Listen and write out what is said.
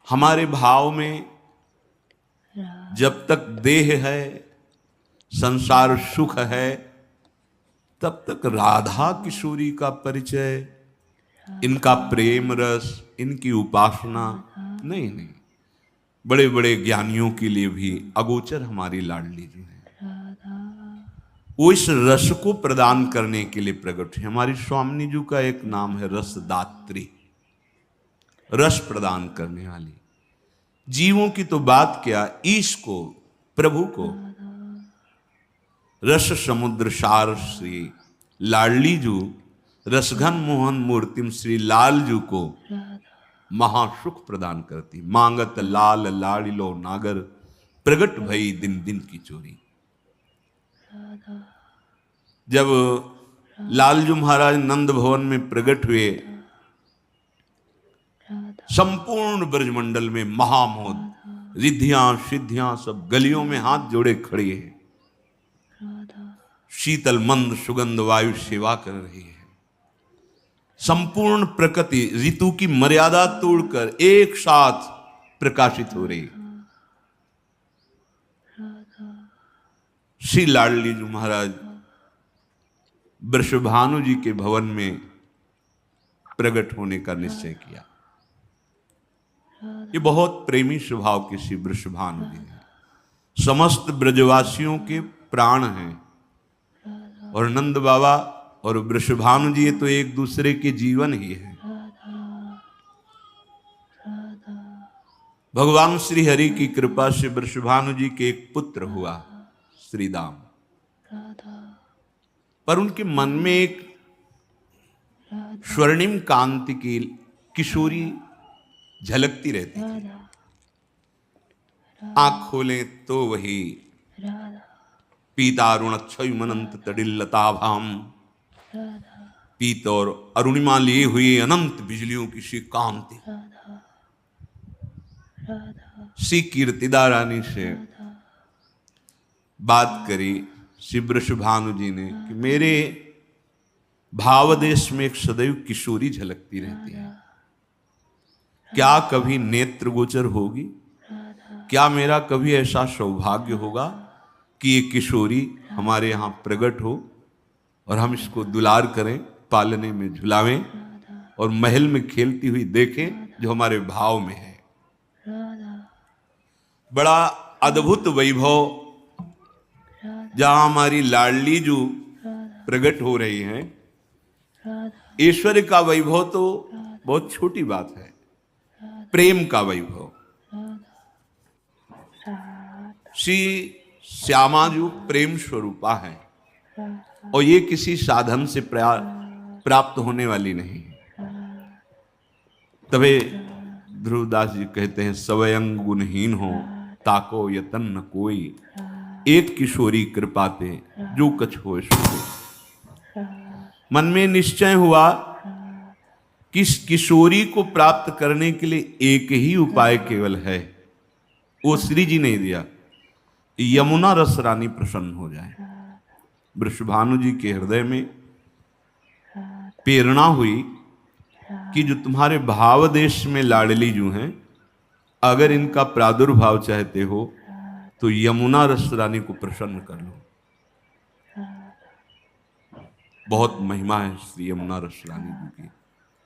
हमारे भाव में जब तक देह है, संसार सुख है, तब तक राधा किशोरी का परिचय, इनका प्रेम रस, इनकी उपासना नहीं। बड़े बड़े ज्ञानियों के लिए भी अगोचर हमारी लाडली जी है। वो इस रस को प्रदान करने के लिए प्रकट है। हमारी स्वामिनी जी का एक नाम है रसदात्री, रस प्रदान करने वाली। जीवों की तो बात क्या, ईश को, प्रभु को रस समुद्र सार श्री लाडली जू रसघन मोहन मूर्तिम श्री लाल जू को महासुख प्रदान करती। मांगत लाल लाडिलो नागर प्रगट भई दिन दिन की चोरी। जब लालजू महाराज नंद भवन में प्रकट हुए, संपूर्ण ब्रजमंडल में महामोद, रिद्धियां सिद्धियां सब गलियों में हाथ जोड़े खड़े हैं। शीतल मंद सुगंध वायु सेवा कर रही है। संपूर्ण प्रकृति ऋतु की मर्यादा तोड़कर एक साथ प्रकाशित हो रही। श्री लाडली जी महाराज वृषभानु जी के भवन में प्रकट होने का निश्चय किया। ये बहुत प्रेमी स्वभाव के श्री वृषभानु जी हैं, समस्त ब्रजवासियों के प्राण हैं। और नंद बाबा और वृषभानु जी ये तो एक दूसरे के जीवन ही है। भगवान श्री हरि की कृपा से वृषभानु जी के एक पुत्र हुआ श्रीदाम, पर उनके मन में एक स्वर्णिम कांति की किशोरी झलकती रहती थी। आंख खोलें तो वही पीतारुणक्षयमनंत तडिल्लताभाम, पीत और अरुणिमा लिए हुए अनंत बिजलियों की सी कांति। श्री कीर्तिदा रानी से बात करी श्री वृषभानु जी ने कि मेरे भावदेश में एक सदैव किशोरी झलकती रहती है, क्या कभी नेत्र गोचर होगी? क्या मेरा कभी ऐसा सौभाग्य होगा कि ये किशोरी हमारे यहाँ प्रकट हो और हम इसको दुलार करें, पालने में झुलावें और महल में खेलती हुई देखें, जो हमारे भाव में है। बड़ा अद्भुत वैभव जहां हमारी लाडली जो प्रकट हो रही हैं, ऐश्वर्य का वैभव तो बहुत छोटी बात है, प्रेम का वैभव। श्री श्यामा जो प्रेम स्वरूपा है और ये किसी साधन से प्राप्त होने वाली नहीं है। तबे ध्रुवदास जी कहते हैं, स्वयं गुणहीन हो ताको यतन न कोई, एक किशोरी कृपाते जो कछ हो सो। मन में निश्चय हुआ कि इस किशोरी को प्राप्त करने के लिए एक ही उपाय केवल है, वो श्री जी ने दिया, यमुना रस रानी प्रसन्न हो जाए। वृषभानु जी के हृदय में प्रेरणा हुई कि जो तुम्हारे भाव देश में लाडली जो हैं, अगर इनका प्रादुर्भाव चाहते हो तो यमुना रस रानी को प्रसन्न कर लो। बहुत महिमा है श्री यमुना रस रानी जी की।